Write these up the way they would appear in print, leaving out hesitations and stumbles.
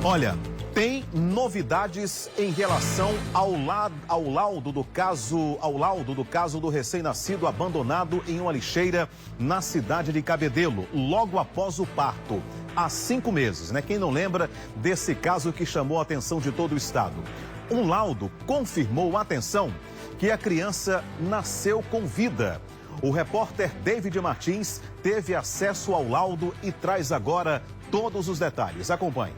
Olha, tem novidades em relação ao laudo do caso do recém-nascido abandonado em uma lixeira na cidade de Cabedelo, logo após o parto. Há 5 meses, né? Quem não lembra desse caso que chamou a atenção de todo o estado? Um laudo confirmou, atenção, que a criança nasceu com vida. O repórter David Martins teve acesso ao laudo e traz agora todos os detalhes. Acompanhe.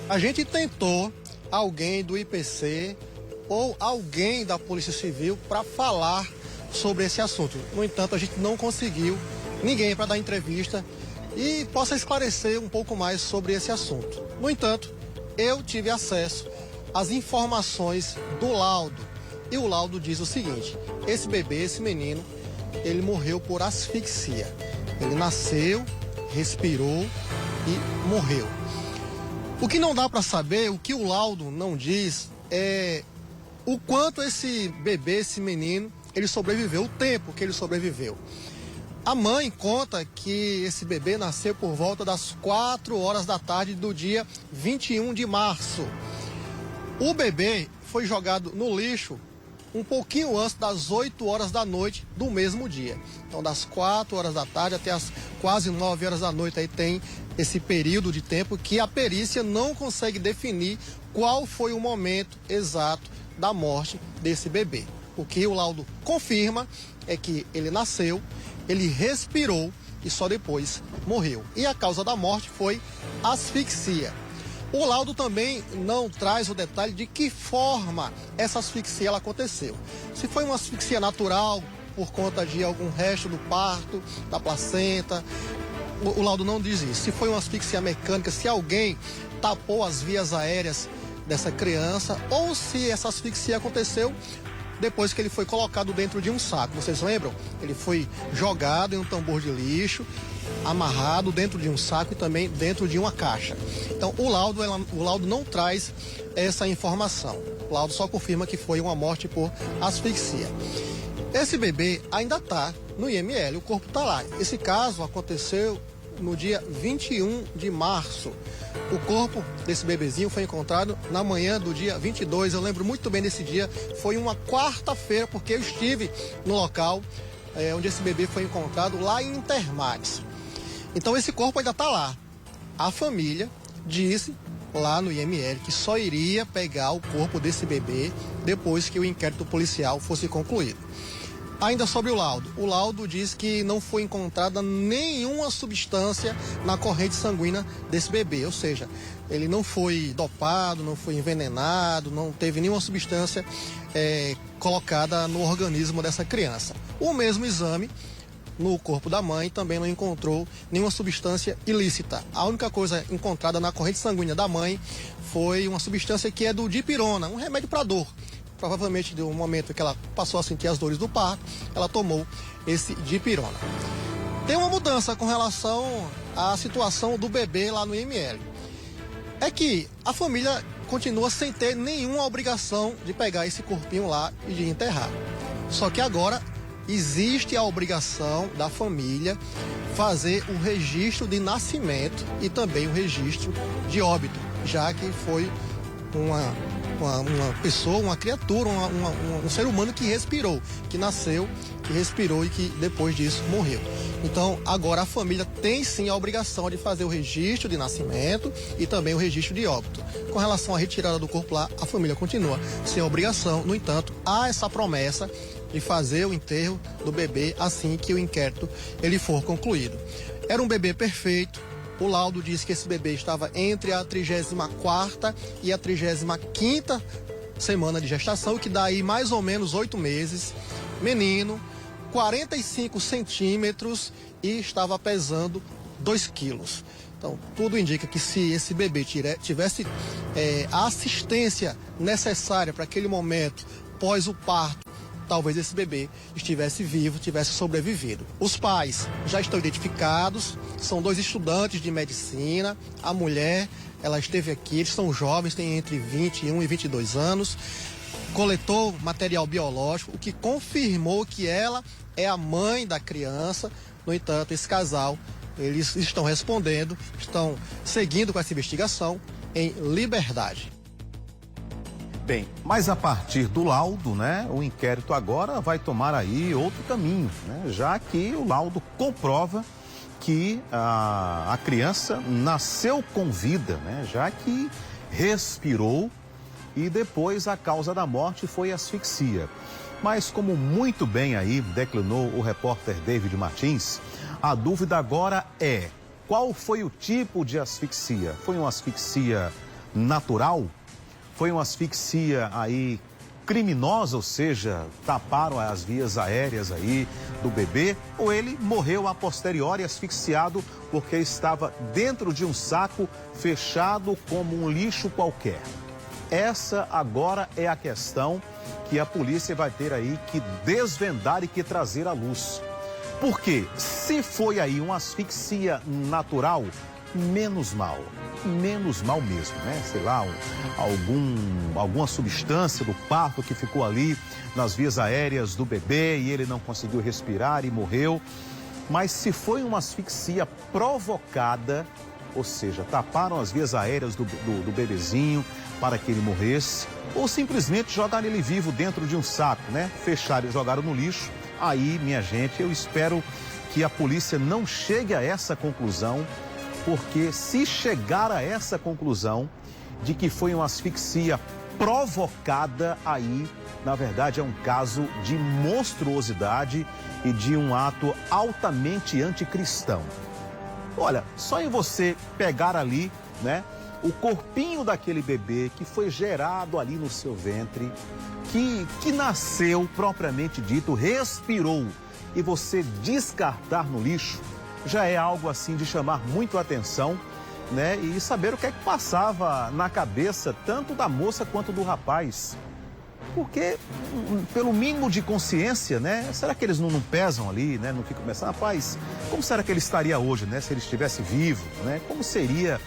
A gente tentou alguém do IPC ou alguém da Polícia Civil para falar sobre esse assunto. No entanto, a gente não conseguiu ninguém para dar entrevista e possa esclarecer um pouco mais sobre esse assunto. No entanto, eu tive acesso às informações do laudo. E o laudo diz o seguinte: esse bebê, esse menino, ele morreu por asfixia. Ele nasceu, respirou e morreu. O que não dá para saber, o que o laudo não diz, é o quanto esse bebê, esse menino, ele sobreviveu, o tempo que ele sobreviveu. A mãe conta que esse bebê nasceu por volta das 4 horas da tarde do dia 21 de março. O bebê foi jogado no lixo um pouquinho antes das 8 horas da noite do mesmo dia. Então, das 4 horas da tarde até as quase 9 horas da noite, aí tem esse período de tempo que a perícia não consegue definir qual foi o momento exato da morte desse bebê. O que o laudo confirma é que ele nasceu, ele respirou e só depois morreu. E a causa da morte foi asfixia. O laudo também não traz o detalhe de que forma essa asfixia ela aconteceu. Se foi uma asfixia natural, por conta de algum resto do parto, da placenta, o laudo não diz isso. Se foi uma asfixia mecânica, se alguém tapou as vias aéreas dessa criança, ou se essa asfixia aconteceu depois que ele foi colocado dentro de um saco. Vocês lembram? Ele foi jogado em um tambor de lixo, amarrado dentro de um saco e também dentro de uma caixa. Então, o laudo não traz essa informação. O laudo só confirma que foi uma morte por asfixia. Esse bebê ainda está no IML, o corpo está lá. Esse caso aconteceu no dia 21 de março. O corpo desse bebezinho foi encontrado na manhã do dia 22. Eu lembro muito bem desse dia. Foi uma quarta-feira, porque eu estive no local onde esse bebê foi encontrado, lá em Intermares. Então, esse corpo ainda está lá. A família disse lá no IML que só iria pegar o corpo desse bebê depois que o inquérito policial fosse concluído. Ainda sobre o laudo diz que não foi encontrada nenhuma substância na corrente sanguínea desse bebê, ou seja, ele não foi dopado, não foi envenenado, não teve nenhuma substância colocada no organismo dessa criança. O mesmo exame no corpo da mãe também não encontrou nenhuma substância ilícita. A única coisa encontrada na corrente sanguínea da mãe foi uma substância que é do dipirona, um remédio para dor. Provavelmente, no momento que ela passou a sentir as dores do parto, ela tomou esse dipirona. Tem uma mudança com relação à situação do bebê lá no IML. É que a família continua sem ter nenhuma obrigação de pegar esse corpinho lá e de enterrar. Só que agora existe a obrigação da família fazer o registro de nascimento e também o registro de óbito, já que foi uma pessoa, uma criatura, um ser humano que respirou, que nasceu, que respirou e que depois disso morreu. Então, agora a família tem sim a obrigação de fazer o registro de nascimento e também o registro de óbito. Com relação à retirada do corpo lá, a família continua sem obrigação. No entanto, há essa promessa de fazer o enterro do bebê assim que o inquérito ele for concluído. Era um bebê perfeito. O laudo diz que esse bebê estava entre a 34ª e a 35ª semana de gestação, que dá aí mais ou menos 8 meses. Menino, 45 centímetros e estava pesando 2 quilos. Então, tudo indica que se esse bebê tivesse a assistência necessária para aquele momento, pós o parto, talvez esse bebê estivesse vivo, tivesse sobrevivido. Os pais já estão identificados, são 2 estudantes de medicina. A mulher, ela esteve aqui, eles são jovens, têm entre 21 e 22 anos. Coletou material biológico, o que confirmou que ela é a mãe da criança. No entanto, esse casal, eles estão respondendo, estão seguindo com essa investigação em liberdade. Bem, mas a partir do laudo, né, o inquérito agora vai tomar aí outro caminho, né, já que o laudo comprova que a criança nasceu com vida, né, já que respirou e depois a causa da morte foi asfixia. Mas como muito bem aí declinou o repórter David Martins, a dúvida agora é: qual foi o tipo de asfixia? Foi uma asfixia natural? Foi uma asfixia aí criminosa, ou seja, taparam as vias aéreas aí do bebê? Ou ele morreu a posteriori asfixiado porque estava dentro de um saco fechado como um lixo qualquer? Essa agora é a questão que a polícia vai ter aí que desvendar e que trazer à luz. Porque se foi aí uma asfixia natural, menos mal mesmo, né? Sei lá, alguma substância do parto que ficou ali nas vias aéreas do bebê e ele não conseguiu respirar e morreu. Mas se foi uma asfixia provocada, ou seja, taparam as vias aéreas do bebezinho para que ele morresse, ou simplesmente jogaram ele vivo dentro de um saco, né? Fecharam e jogaram no lixo. Aí, minha gente, eu espero que a polícia não chegue a essa conclusão, porque se chegar a essa conclusão de que foi uma asfixia provocada, aí, na verdade, é um caso de monstruosidade e de um ato altamente anticristão. Olha, só em você pegar ali, né, o corpinho daquele bebê que foi gerado ali no seu ventre, que nasceu propriamente dito, respirou, e você descartar no lixo, já é algo assim de chamar muito a atenção, né? E saber o que é que passava na cabeça tanto da moça quanto do rapaz. Porque, pelo mínimo de consciência, né? Será que eles não pesam ali, né? Não ficam pensando, rapaz, como será que ele estaria hoje, né? Se ele estivesse vivo, né? Como seria,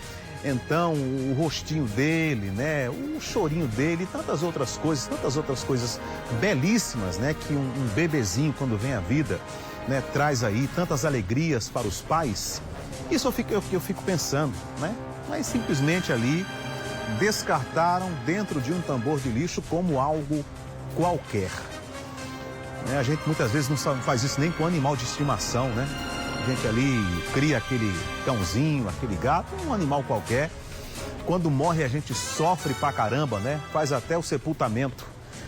então, o rostinho dele, né? O chorinho dele, tantas outras coisas belíssimas, né? Que um bebezinho, quando vem à vida, né, traz aí tantas alegrias para os pais. Isso eu fico pensando, né? Mas simplesmente ali descartaram dentro de um tambor de lixo como algo qualquer. Né? A gente muitas vezes não faz isso nem com animal de estimação, né? A gente ali cria aquele cãozinho, aquele gato, um animal qualquer. Quando morre a gente sofre pra caramba, né? Faz até o sepultamento.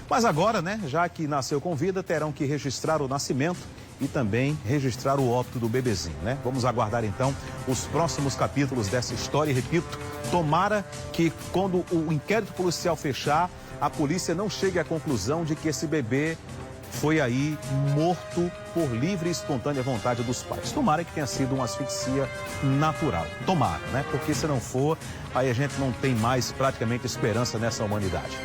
Mas agora, né, já que nasceu com vida, terão que registrar o nascimento e também registrar o óbito do bebezinho, né? Vamos aguardar então os próximos capítulos dessa história e, repito, tomara que quando o inquérito policial fechar, a polícia não chegue à conclusão de que esse bebê foi aí morto por livre e espontânea vontade dos pais. Tomara que tenha sido uma asfixia natural. Tomara, né? Porque se não for, aí a gente não tem mais praticamente esperança nessa humanidade.